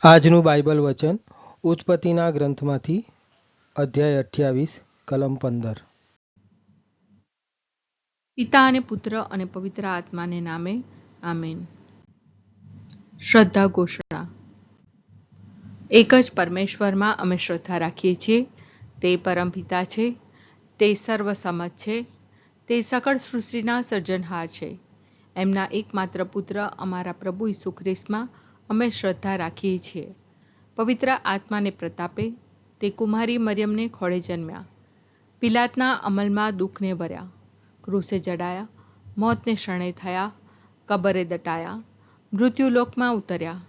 આજનું બાઇબલ વચન ઉત્પત્તિના ગ્રંથમાંથી અધ્યાય 28 કલમ 15. પિતા અને પુત્ર અને પવિત્ર આત્માને નામે આમેન. શ્રદ્ધા ઘોષણા. એક જ પરમેશ્વરમાં અમે શ્રદ્ધા રાખીએ છીએ. તે પરમપિતા છે, તે સર્વસમત છે, તે સકળ સૃષ્ટિના સર્જનહાર છે. એમના એકમાત્ર પુત્ર અમારા પ્રભુ ઈસુ ખ્રિસ્તમાં અમે શ્રદ્ધા રાખીએ છીએ. પવિત્ર આત્માને પ્રતાપે તે કુમારી મરિયમને ખોળે જન્મ્યા. પિલાતના અમલમાં દુઃખને વર્યા, ક્રૂસે જડાયા, મોતને શરણે થયા, કબરે દટાયા, મૃત્યુલોકમાં ઉતર્યા,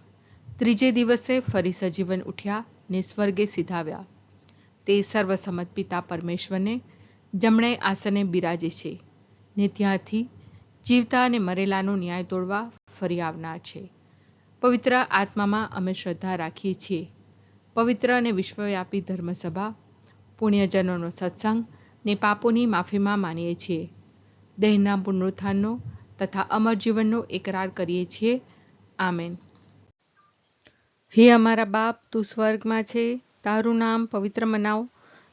ત્રીજે દિવસે ફરી સજીવન ઉઠ્યા ને સ્વર્ગે સિધાવ્યા. તે સર્વસમત પિતા પરમેશ્વરને જમણે આસને બિરાજે છે ને ત્યાંથી જીવતા અને મરેલાનો ન્યાય તોડવા ફરી આવનાર છે. પવિત્ર આત્મામાં અમે શ્રદ્ધા રાખીએ છીએ. પવિત્ર અને વિશ્વવ્યાપી ધર્મસભા, પુણ્યજનોનો સત્સંગ ને પાપોની માફીમાં માનીએ છીએ. દેહના પુનરુત્થાનનો તથા અમર જીવનનો એકરાર કરીએ છીએ. આમેન. હે અમારા બાપ, તું સ્વર્ગમાં છે, તારું નામ પવિત્ર મનાવ,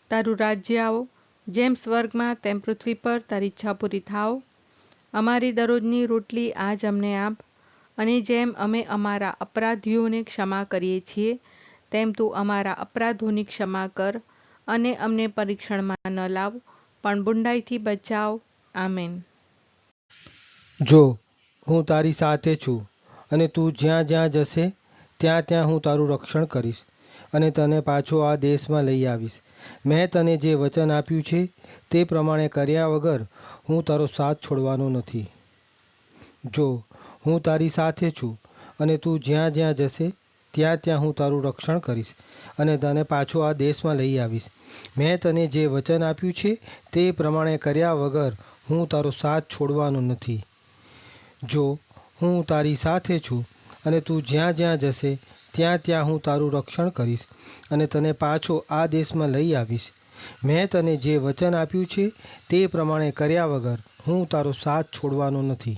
તારું રાજ્ય આવો, જેમ સ્વર્ગમાં તેમ પૃથ્વી પર તારી ઈચ્છા પૂરી થાવ. અમારી દરરોજની રોટલી આજ અમને આપ, અને જેમ અમે અમારા અપરાધીઓને ક્ષમા કરીએ છીએ તેમ તું અમારા અપરાધોની ક્ષમા કર, અને અમને પરીક્ષણમાં ન લાવ, પણ બુંડાઈથી બચાવ. આમેન. જો હું તારી સાથે છું, અને તું જ્યાં જ્યાં જશે ત્યાં ત્યાં હું તારું રક્ષણ કરીશ, અને તને પાછો આ દેશમાં લઈ આવીશ. મેં તને જે વચન આપ્યું છે તે પ્રમાણે કર્યા વગર હું તારો સાથ છોડવાનો નથી. જો હું તારી સાથે છું, અને તું જ્યાં જ્યાં જશે ત્યાં ત્યાં હું તારું રક્ષણ કરીશ, અને તને પાછો આ દેશમાં લઈ આવીશ. મેં તને જે વચન આપ્યું છે તે પ્રમાણે કર્યા વગર હું તારો સાથ છોડવાનો નથી. જો હું તારી સાથે છું, અને તું જ્યાં જ્યાં જશે ત્યાં ત્યાં હું તારું રક્ષણ કરીશ, અને તને પાછો આ દેશમાં લઈ આવીશ. મેં તને જે વચન આપ્યું છે તે પ્રમાણે કર્યા વગર હું તારો સાથ છોડવાનો નથી.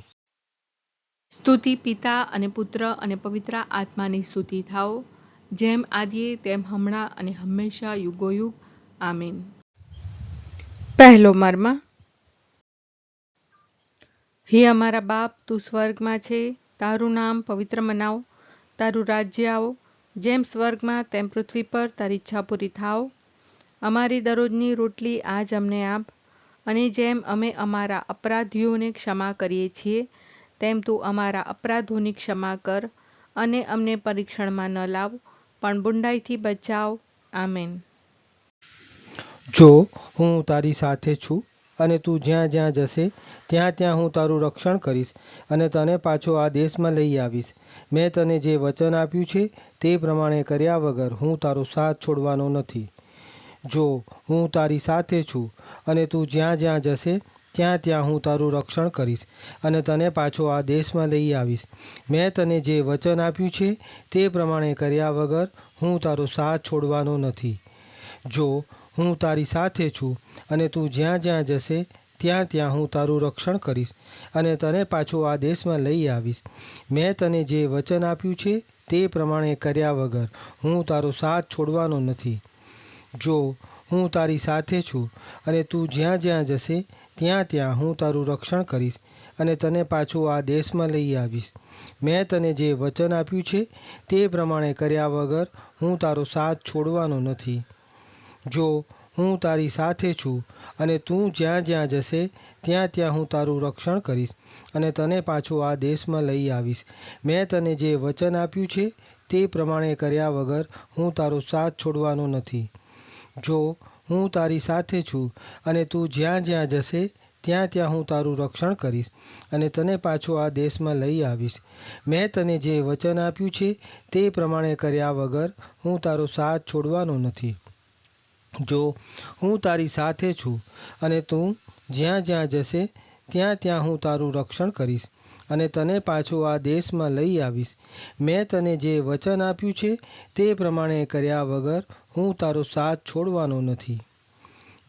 સ્તુતિ પિતા અને પુત્ર અને પવિત્ર આત્માની સ્તુતિ થાઓ, જેમ આદિએ તેમ હમણાં અને હંમેશા યુગોયુગ. આમીન. પહેલો મર્મ. હે અમારા બાપ, તું સ્વર્ગમાં છે, તારું નામ પવિત્ર મનાવ, તારું રાજ્ય આવો, જેમ સ્વર્ગમાં તેમ પૃથ્વી પર તારી ઈચ્છા પૂરી થાવ. અમારી દરરોજની રોટલી આજ અમને આપ, અને જેમ અમે અમારા અપરાધીઓને ક્ષમા કરીએ છીએ તેમ તું અમારા અપરાધોની ક્ષમા કર, અને અમને પરીક્ષણમાં ન લાવ, પણ બુંડાઈથી બચાવ. આમેન. જો હું તારી સાથે છું, અને તું જ્યાં જ્યાં જશે ત્યાં ત્યાં હું તારું રક્ષણ કરીશ, અને તને પાછો આ દેશમાં લઈ આવીશ. મેં તને જે વચન આપ્યું છે તે પ્રમાણે કર્યા વગર હું તારો સાથ છોડવાનો નથી. જો હું તારી સાથે છું, અને તું જ્યાં જ્યાં જશે ત્યાં ત્યાં હું તારું રક્ષણ કરીશ, અને તને પાછો આ દેશમાં લઈ આવીશ. મેં તને જે વચન આપ્યું છે તે પ્રમાણે કર્યા વગર હું તારો સાથ છોડવાનો નથી. જો હું તારી સાથે છું, અને તું જ્યાં જ્યાં જશે ત્યાં ત્યાં હું તારું રક્ષણ કરીશ, અને તને પાછો આ દેશમાં લઈ આવીશ. મેં તને જે વચન આપ્યું છે તે પ્રમાણે કર્યા વગર હું તારો સાથ છોડવાનો નથી. જો હું તારી સાથે છું, અને તું જ્યાં જ્યાં જશે ત્યાં ત્યાં હું તારું રક્ષણ કરીશ, અને તને પાછો આ દેશમાં લઈ આવીશ. મેં તને જે વચન આપ્યું છે તે પ્રમાણે કર્યા વગર હું તારો સાથ છોડવાનો નથી. જો હું તારી સાથે છું, અને તું જ્યાં જ્યાં જશે ત્યાં ત્યાં હું તારું રક્ષણ કરીશ, અને તને પાછો આ દેશમાં લઈ આવીશ. મેં તને જે વચન આપ્યું છે તે પ્રમાણે કર્યા વગર હું તારો સાથ છોડવાનો નથી. જો હું તારી સાથે છું, અને તું જ્યાં જ્યાં જશે ત્યાં ત્યાં હું તારું રક્ષણ કરીશ, અને તને પાછો આ દેશમાં લઈ આવીશ. મેં તને જે વચન આપ્યું છે તે પ્રમાણે કર્યા વગર હું તારો સાથ છોડવાનો નથી. જો હું તારી સાથે છું, અને તું જ્યાં જ્યાં જશે ત્યાં ત્યાં હું તારું રક્ષણ કરીશ, અને તને પાછો આ દેશમાં લઈ આવીશ. મેં તને જે વચન આપ્યું છે તે પ્રમાણે કર્યા વગર હું તારો સાથ છોડવાનો નથી.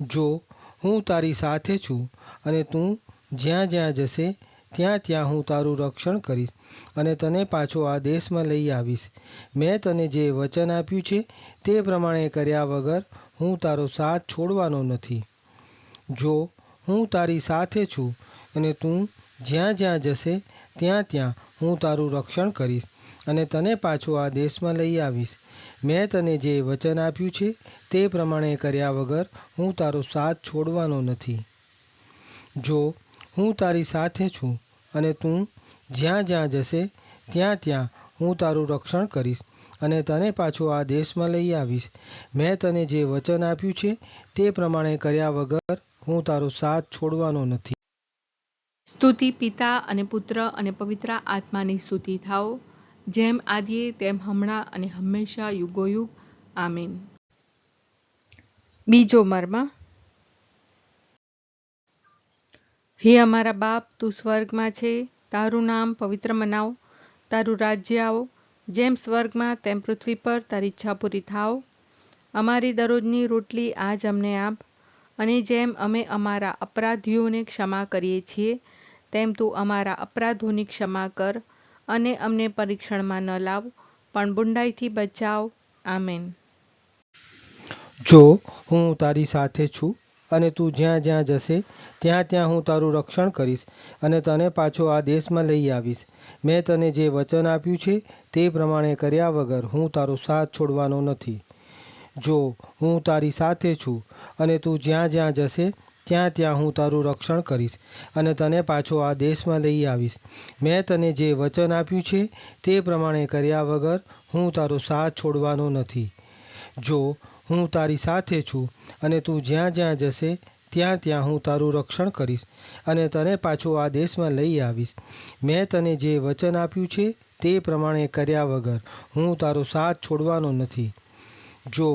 જો હું તારી સાથે છું, અને તું જ્યાં જ્યાં જશે ત્યાં ત્યાં હું તારું રક્ષણ કરીશ અને તને પાછો આ દેશમાં લઈ આવીશ. મેં તને જે વચન આપ્યું છે તે પ્રમાણે કર્યા વગર હું તારો સાથ છોડવાનો નથી. જો હું તારી સાથે છું અને તું જ્યાં જ્યાં જશે ત્યાં ત્યાં હું તારું રક્ષણ કરીશ અને તને પાછો આ દેશમાં લઈ આવીશ. મેં તને જે વચન આપ્યું છે તે પ્રમાણે કર્યા વગર હું તારો સાથ છોડવાનો નથી. જો હું તારી સાથે છું અને તું જ્યાં જ્યાં જશે ત્યાં ત્યાં હું તારું રક્ષણ કરીશ અને તને પાછો આ દેશમાં લઈ આવીશ. મેં તને જે વચન આપ્યું છે તે પ્રમાણે કર્યા વગર હું તારો સાથ છોડવાનો નથી. સ્તુતિ પિતા અને પુત્ર અને પવિત્ર આત્માની સ્તુતિ થાઓ, જેમ આદિએ તેમ હમણાં અને હંમેશા યુગોયુગ. આમીન. બીજો મર્મ. હે અમારા બાપ, તું સ્વર્ગમાં છે, તારું નામ પવિત્ર મનાવ, તારું રાજ્ય આવો, જેમ સ્વર્ગમાં તેમ પૃથ્વી પર તારી ઈચ્છા પૂરી થાવ. અમારી દરરોજની રોટલી આજ અમને આપ, અને જેમ અમે અમારા અપરાધીઓને ક્ષમા કરીએ છીએ તેમ તું અમારા અપરાધોની ક્ષમા કર, અને અમને પરીક્ષણમાં ન લાવ, પણ બુંડાઈથી બચાવ. આમેન. જો હું તારી સાથે છું અને તું જ્યાં જ્યાં જશે ત્યાં ત્યાં હું તારું રક્ષણ કરીશ અને તને પાછો આ દેશમાં લઈ આવીશ. મેં તને જે વચન આપ્યું છે તે પ્રમાણે કર્યા વગર હું તારો સાથ છોડવાનો નથી. જો હું તારી સાથે છું અને તું જ્યાં જ્યાં જશે ત્યાં ત્યાં હું તારું રક્ષણ કરીશ અને તને પાછો આ દેશમાં લઈ આવીશ. મેં તને જે વચન આપ્યું છે તે પ્રમાણે કર્યા વગર હું તારો સાથ છોડવાનો નથી. જો હું તારી સાથે છું અને તું જ્યાં જ્યાં જશે ત્યાં ત્યાં હું તારું રક્ષણ કરીશ અને તને પાછો આ દેશમાં લઈ આવીશ. મેં તને જે વચન આપ્યું છે તે પ્રમાણે કર્યા વગર હું તારો સાથ છોડવાનો નથી. જો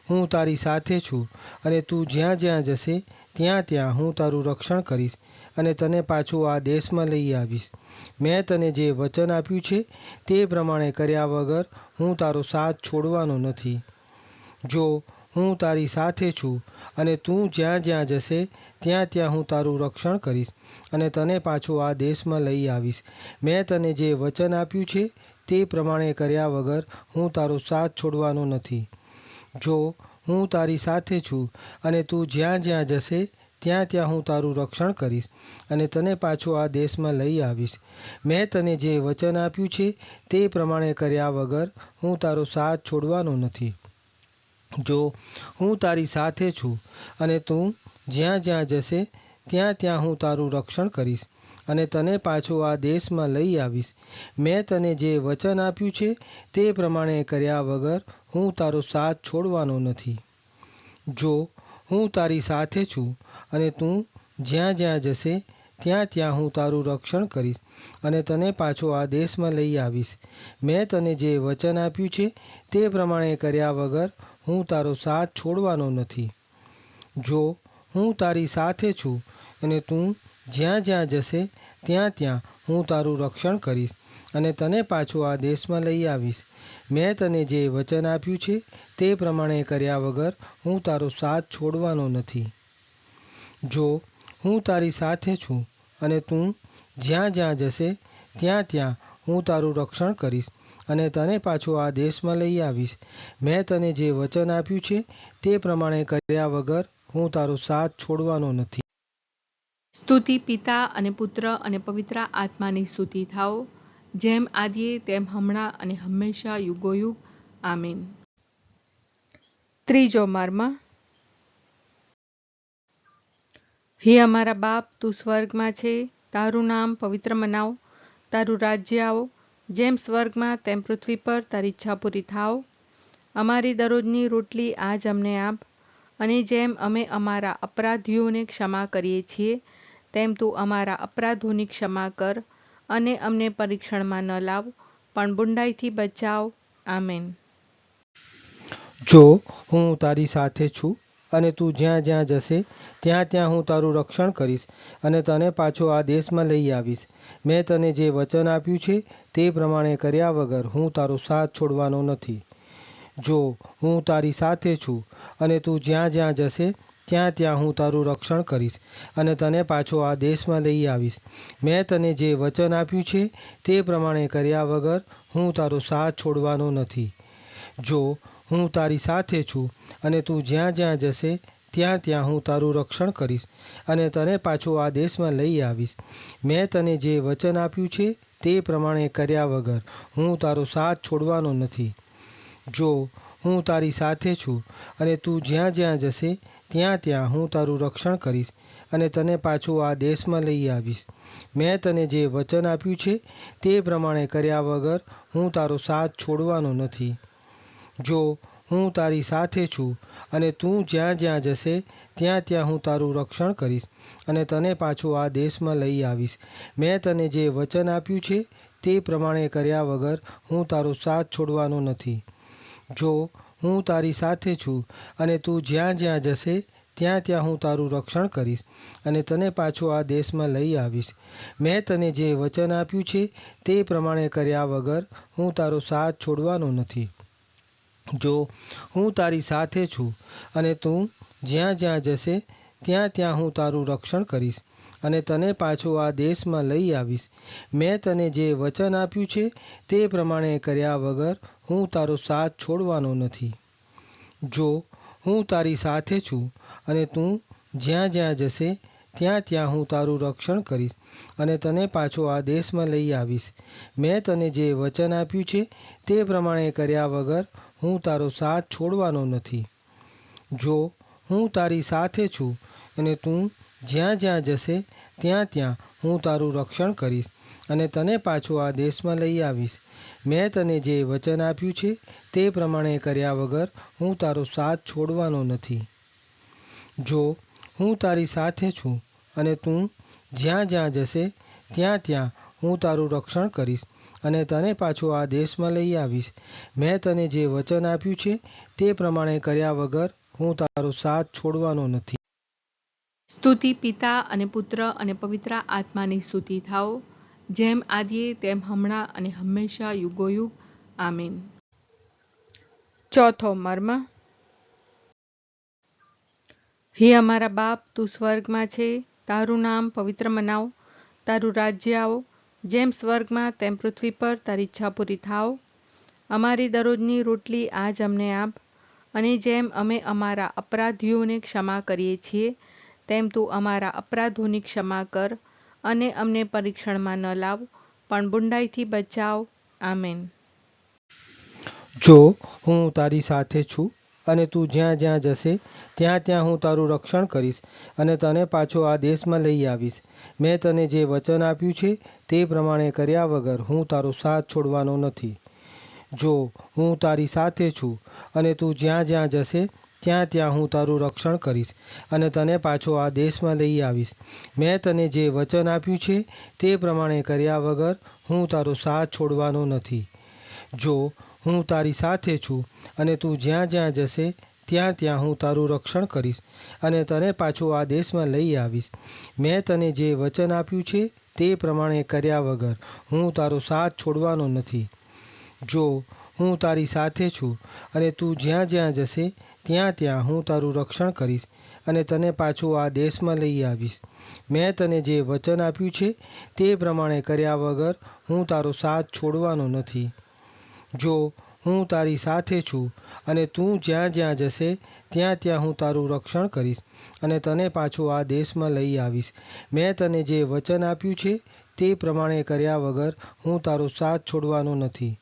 હું તારી સાથે છું અને તું જ્યાં જ્યાં જશે ત્યાં ત્યાં હું તારું રક્ષણ કરીશ અને તને પાછું આ દેશમાં લઈ આવીશ. મેં તને જે વચન આપ્યું છે તે પ્રમાણે કર્યા વગર હું તારો સાથ છોડવાનો નથી. જો હું તારી સાથે છું અને તું જ્યાં જ્યાં જશે ત્યાં ત્યાં હું તારું રક્ષણ કરીશ અને તને પાછો આ દેશમાં લઈ આવીશ. મેં તને જે વચન આપ્યું છે તે પ્રમાણે કર્યા વગર હું તારો સાથ છોડવાનો નથી. જો હું તારી સાથે છું અને તું જ્યાં જ્યાં જશે ત્યાં ત્યાં હું તારું રક્ષણ કરીશ અને તને પાછો આ દેશમાં લઈ આવીશ. મેં તને જે વચન આપ્યું છે તે પ્રમાણે કર્યા વગર હું તારો સાથ છોડવાનો નથી. જો હું તારી સાથે છું અને તું જ્યાં જ્યાં જશે ત્યાં ત્યાં હું તારું રક્ષણ કરીશ અને તને પાછો આ દેશમાં લઈ આવીશ. મેં તને જે વચન આપ્યું છે તે પ્રમાણે કર્યા વગર હું તારો સાથ છોડવાનો નથી. જો હું તારી સાથે છું અને તું જ્યાં જ્યાં જશે ત્યાં ત્યાં હું તારું રક્ષણ કરીશ અને તને પાછો આ દેશમાં લઈ આવીશ. મેં તને જે વચન આપ્યું છે તે પ્રમાણે કર્યા વગર હું તારો સાથ છોડવાનો નથી. જો હું તારી સાથે છું અને તું જ્યાં જ્યાં જશે ત્યાં ત્યાં હું તારું રક્ષણ કરીશ અને તને પાછો આ દેશમાં લઈ આવીશ. મેં તને જે વચન આપ્યું છે તે પ્રમાણે કર્યા વગર હું તારો સાથ છોડવાનો નથી. જો હું તારી સાથે છું અને તું જ્યાં જ્યાં જશે ત્યાં ત્યાં હું તારું રક્ષણ કરીશ અને તને પાછો આ દેશમાં લઈ આવીશ. મેં તને જે વચન આપ્યું છે તે પ્રમાણે કર્યા વગર હું તારો સાથ છોડવાનો નથી. સ્તુતિ પિતા અને પુત્ર અને પવિત્ર આત્માની સ્તુતિ થાઓ, જેમ આદિએ તેમ હમણાં અને હંમેશા યુગોયુગ. આમીન. ત્રીજો મર્મ. હે અમારા બાપ, તું સ્વર્ગમાં છે, તારું નામ પવિત્ર મનાવ, તારું રાજ્ય આવો, જેમ સ્વર્ગમાં તેમ પૃથ્વી પર તારી ઈચ્છા પૂરી થાવ. અમારી દરરોજની રોટલી આજ અમને આપ, અને જેમ અમે અમારા અપરાધીઓને ક્ષમા કરીએ છીએ તેમ તું અમારા અપરાધોની ક્ષમા કર, અને અમને પરીક્ષણમાં ન લાવ, પણ બુંડાઈથી બચાવ. આમેન. જો હું તારી સાથે છું અને તું જ્યાં જ્યાં જશે ત્યાં ત્યાં હું તારું રક્ષણ કરીશ અને તને પાછો આ દેશમાં લઈ આવીશ. મેં તને જે વચન આપ્યું છે તે પ્રમાણે કર્યા વગર હું તારો સાથ છોડવાનો નથી. જો હું તારી સાથે છું અને તું જ્યાં જ્યાં જશે ત્યાં ત્યાં હું તારું રક્ષણ કરીશ અને તને પાછો આ દેશમાં લઈ આવીશ. મેં તને જે વચન આપ્યું છે તે પ્રમાણે કર્યા વગર હું તારો સાથ છોડવાનો નથી. જો હું તારી સાથે છું અને તું જ્યાં જ્યાં જશે ત્યાં ત્યાં હું તારું રક્ષણ કરીશ અને તને પાછો આ દેશમાં લઈ આવીશ. મેં તને જે વચન આપ્યું છે તે પ્રમાણે કર્યા વગર હું તારો સાથ છોડવાનો નથી. જો હું તારી સાથે છું અને તું જ્યાં જ્યાં જશે ત્યાં ત્યાં હું તારું રક્ષણ કરીશ અને તને પાછો આ દેશમાં લઈ આવીશ. મેં તને જે વચન આપ્યું છે તે પ્રમાણે કર્યા વગર હું તારો સાથ છોડવાનો નથી. જો હું તારી સાથે છું અને તું જ્યાં જ્યાં જશે ત્યાં ત્યાં હું તારું રક્ષણ કરીશ અને તને પાછો આ દેશમાં લઈ આવીશ. મેં તને જે વચન આપ્યું છે તે પ્રમાણે કર્યા વગર હું તારો સાથ છોડવાનો નથી. જો હું તારી સાથે છું અને તું જ્યાં જ્યાં જશે ત્યાં ત્યાં હું તારું રક્ષણ કરીશ અને તને પાછો આ દેશમાં લઈ આવીશ. મેં તને જે વચન આપ્યું છે તે પ્રમાણે કર્યા વગર હું તારો સાથ છોડવાનો નથી. જો હું તારી સાથે છું અને તું જ્યાં જ્યાં જશે ત્યાં ત્યાં હું તારું રક્ષણ કરીશ અને તને પાછો આ દેશમાં લઈ આવીશ. મેં તને જે વચન આપ્યું છે તે પ્રમાણે કર્યા વગર હું તારો સાથ છોડવાનો નથી. જો હું તારી સાથે છું અને તું જ્યાં જ્યાં જશે ત્યાં ત્યાં હું તારું રક્ષણ કરીશ અને તને પાછો આ દેશમાં લઈ આવીશ. મેં તને જે વચન આપ્યું છે તે પ્રમાણે કર્યા વગર હું તારો સાથ છોડવાનો નથી. જો હું તારી સાથે છું અને તું જ્યાં જ્યાં જશે ત્યાં ત્યાં હું તારું રક્ષણ કરીશ અને તને પાછો આ દેશમાં લઈ આવીશ. મેં તને જે વચન આપ્યું છે તે પ્રમાણે કર્યા વગર હું તારો સાથ છોડવાનો નથી. જો હું તારી સાથે છું અને તું જ્યાં જ્યાં જશે ત્યાં ત્યાં હું તારું રક્ષણ કરીશ અને તને પાછો આ દેશમાં લઈ આવીશ. મેં તને જે વચન આપ્યું છે તે પ્રમાણે કર્યા વગર હું તારો સાથ છોડવાનો નથી. સ્તુતિ પિતા અને પુત્ર અને પવિત્ર આત્માની સ્તુતિ થાઓ, જેમ આદિએ તેમ હમણાં અને હંમેશા યુગોયુગ. આમીન. ચોથો મર્મ. હે અમારા બાપ, તું સ્વર્ગમાં છે, તારું નામ પવિત્ર મનાવ, તારું રાજ્ય આવો, જેમ સ્વર્ગમાં તેમ પૃથ્વી પર તારી ઈચ્છા પૂરી થાવ. અમારી દરરોજની રોટલી આજ અમને આપ, અને જેમ અમે અમારા અપરાધીઓને ક્ષમા કરીએ છીએ તેમ તું અમારા અપરાધોની ક્ષમા કર, અને અમને પરીક્ષણમાં ન લાવ, પણ બુંડાઈથી બચાવ. આમેન. જો હું તારી સાથે છું અને તું જ્યાં જ્યાં જશે ત્યાં ત્યાં હું તારું રક્ષણ કરીશ અને તને પાછો આ દેશમાં લઈ આવીશ. મેં તને જે વચન આપ્યું છે તે પ્રમાણે કર્યા વગર હું તારો સાથ છોડવાનો નથી. જો હું તારી સાથે છું અને તું જ્યાં જ્યાં જશે ત્યાં ત્યાં હું તારું રક્ષણ કરીશ અને તને પાછો આ દેશમાં લઈ આવીશ. મેં તને જે વચન આપ્યું છે તે પ્રમાણે કર્યા વગર હું તારો સાથ છોડવાનો નથી. જો હું તારી સાથે છું અને તું જ્યાં જ્યાં જશે ત્યાં ત્યાં હું તારું રક્ષણ કરીશ અને તને પાછો આ દેશમાં લઈ આવીશ. મેં તને જે વચન આપ્યું છે તે પ્રમાણે કર્યા વગર હું તારો સાથ છોડવાનો નથી. જો હું તારી સાથે છું અને તું જ્યાં જ્યાં જશે ત્યાં ત્યાં હું તારું રક્ષણ કરીશ અને તને પાછો આ દેશમાં લઈ આવીશ. મેં તને જે વચન આપ્યું છે તે પ્રમાણે કર્યા વગર હું તારો સાથ છોડવાનો નથી. જો હું તારી સાથે છું અને તું જ્યાં જ્યાં જશે ત્યાં ત્યાં હું તારું રક્ષણ કરીશ અને તને પાછો આ દેશમાં લઈ આવીશ. મેં તને જે વચન આપ્યું છે તે પ્રમાણે કર્યા વગર હું તારો સાથ છોડવાનો નથી.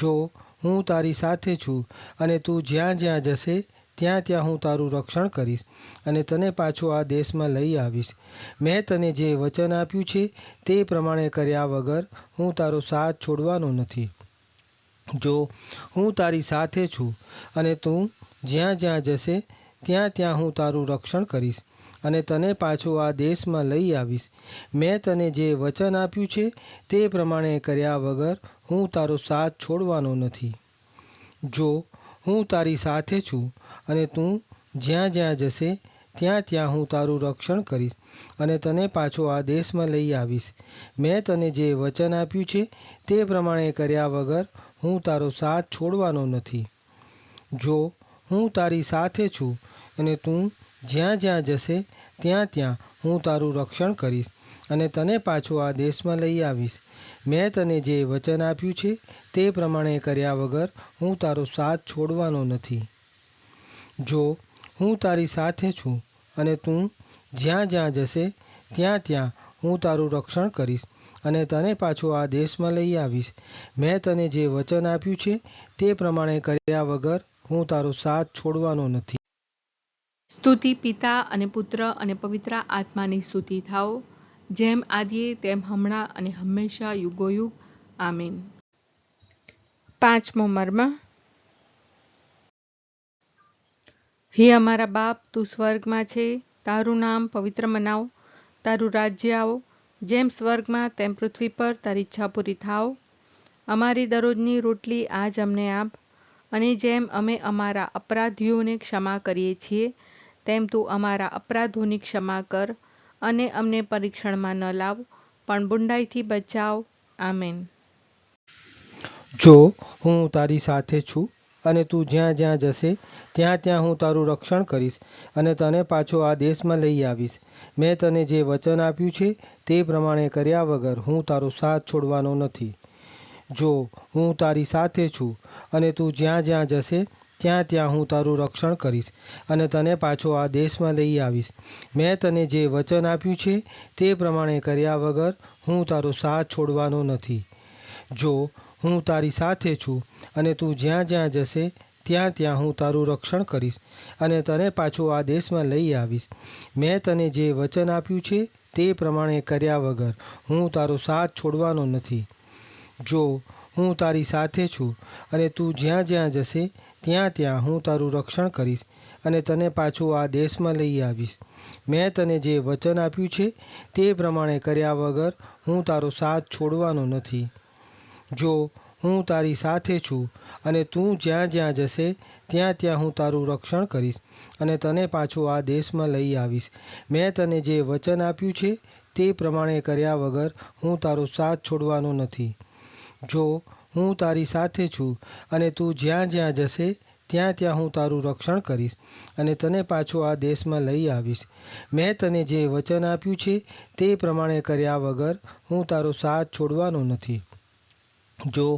જો હું તારી સાથે છું અને તું જ્યાં જ્યાં જશે ત્યાં ત્યાં હું તારું રક્ષણ કરીશ અને તને પાછો આ દેશમાં લઈ આવીશ. મેં તને જે વચન આપ્યું છે તે પ્રમાણે કર્યા વગર હું તારો સાથ છોડવાનો નથી. જો હું તારી સાથે છું અને તું જ્યાં જ્યાં જશે ત્યાં ત્યાં હું તારું રક્ષણ કરીશ અને તને પાછો આ દેશમાં લઈ આવીશ. મેં તને જે વચન આપ્યું છે તે પ્રમાણે કર્યા વગર હું તારો સાથ છોડવાનો નથી. જો હું તારી સાથે છું અને તું જ્યાં જ્યાં જશે ત્યાં ત્યાં હું તારું રક્ષણ કરીશ અને તને પાછો આ દેશમાં લઈ આવીશ. મેં તને જે વચન આપ્યું છે તે પ્રમાણે કર્યા વગર હું તારો સાથ છોડવાનો નથી. જો હું તારી સાથે છું અને તું જ્યાં જ્યાં જશે ત્યાં ત્યાં હું તારું રક્ષણ કરીશ અને તને પાછો આ દેશમાં લઈ આવીશ. મેં તને જે વચન આપ્યું છે તે પ્રમાણે કર્યા વગર હું તારો સાથ છોડવાનો નથી. જો હું તારી સાથે છું અને તું જ્યાં જ્યાં જશે ત્યાં ત્યાં હું તારું રક્ષણ કરીશ અને તને પાછો આ દેશમાં લઈ આવીશ. મેં તને જે વચન આપ્યું છે તે પ્રમાણે કર્યા વગર હું તારો સાથ છોડવાનો નથી. સ્તુતિ પિતા અને પુત્ર અને પવિત્ર આત્માની સ્તુતિ થાઓ, જેમ આદિએ તેમ હમણાં અને હંમેશા યુગોયુગ. આમીન. પાંચમો મર્મ. હે અમારા બાપ, તું સ્વર્ગમાં છે, તારું નામ પવિત્ર મનાવ, તારું રાજ્ય આવો, જેમ સ્વર્ગમાં તેમ પૃથ્વી પર તારી ઈચ્છા પૂરી થાવ. અમારી દરરોજની રોટલી આજ અમને આપ, અને જેમ અમે અમારા અપરાધીઓને ક્ષમા કરીએ છીએ તેમ તું અમારા અપરાધોની ક્ષમા કર, અને અમને પરીક્ષણમાં ન લાવ, પણ બુંડાઈથી બચાવ. આમેન. જો હું તારી સાથે છું અને તું જ્યાં જ્યાં જશે ત્યાં ત્યાં હું તારું રક્ષણ કરીશ અને તને પાછો આ દેશમાં લઈ આવીશ. મેં તને જે વચન આપ્યું છે તે પ્રમાણે કર્યા વગર હું તારો સાથ છોડવાનો નથી. જો હું તારી સાથે છું અને તું જ્યાં જ્યાં જશે ત્યાં ત્યાં હું તારું રક્ષણ કરીશ અને તને પાછો આ દેશમાં લઈ આવીશ. મેં તને જે વચન આપ્યું છે તે પ્રમાણે કર્યા વગર હું તારો સાથ છોડવાનો નથી. જો હું તારી સાથે છું અને તું જ્યાં જ્યાં જશે ત્યાં ત્યાં હું તારું રક્ષણ કરીશ અને તને પાછો આ દેશમાં લઈ આવીશ. મેં તને જે વચન આપ્યું છે તે પ્રમાણે કર્યા વગર હું તારો સાથ છોડવાનો નથી. જો હું તારી સાથે છું અને તું જ્યાં જ્યાં જશે ત્યાં ત્યાં હું તારું રક્ષણ કરીશ અને તને પાછો આ દેશમાં લઈ આવીશ. મેં તને જે વચન આપ્યું છે તે પ્રમાણે કર્યા વગર હું તારો સાથ છોડવાનો નથી. જો હું તારી સાથે છું અને તું જ્યાં જ્યાં જશે ત્યાં ત્યાં હું તારું રક્ષણ કરીશ અને તને પાછો આ દેશમાં લઈ આવીશ. મેં તને જે વચન આપ્યું છે તે પ્રમાણે કર્યા વગર હું તારો સાથ છોડવાનો નથી. જો હું તારી સાથે છું અને તું જ્યાં જ્યાં જશે ત્યાં ત્યાં હું તારું રક્ષણ કરીશ અને તને પાછો આ દેશમાં લઈ આવીશ. મેં તને જે વચન આપ્યું છે તે પ્રમાણે કર્યા વગર હું તારો સાથ છોડવાનો નથી. જો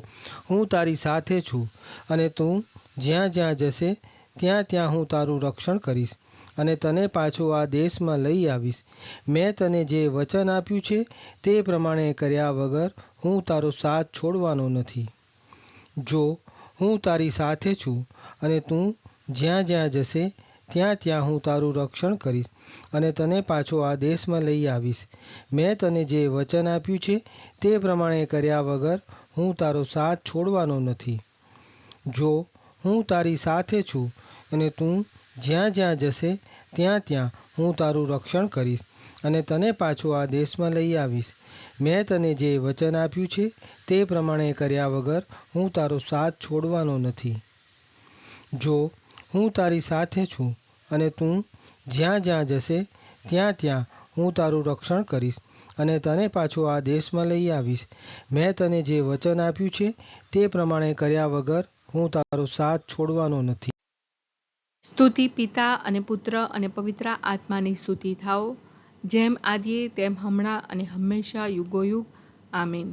હું તારી સાથે છું અને તું જ્યાં જ્યાં જશે ત્યાં ત્યાં હું તારું રક્ષણ કરીશ અને તને પાછો આ દેશમાં લઈ આવીશ. મેં તને જે વચન આપ્યું છે તે પ્રમાણે કર્યા વગર હું તારો સાથ છોડવાનો નથી. જો હું તારી સાથે છું અને તું જ્યાં જ્યાં જશે ત્યાં ત્યાં હું તારું રક્ષણ કરીશ અને તને પાછો આ દેશમાં લઈ આવીશ. મેં તને જે વચન આપ્યું છે તે પ્રમાણે કર્યા વગર હું તારો સાથ છોડવાનો નથી. જો હું તારી સાથે છું અને તું જ્યાં જ્યાં જશે ત્યાં ત્યાં હું તારું રક્ષણ કરીશ અને તને પાછો આ દેશમાં લઈ આવીશ. મેં તને જે વચન આપ્યું છે તે પ્રમાણે કર્યા વગર હું તારો સાથ છોડવાનો નથી. જો હું તારી સાથે છું અને તું જ્યાં જ્યાં જશે ત્યાં ત્યાં હું તારું રક્ષણ કરીશ અને તને પાછો આ દેશમાં લઈ આવીશ. મેં તને જે વચન આપ્યું છે તે પ્રમાણે કર્યા વગર હું તારો સાથ છોડવાનો નથી. સ્તુતિ પિતા અને પુત્ર અને પવિત્ર આત્માની સ્તુતિ થાઓ, જેમ આદિએ તેમ હમણાં અને હંમેશા યુગોયુગ. આમીન.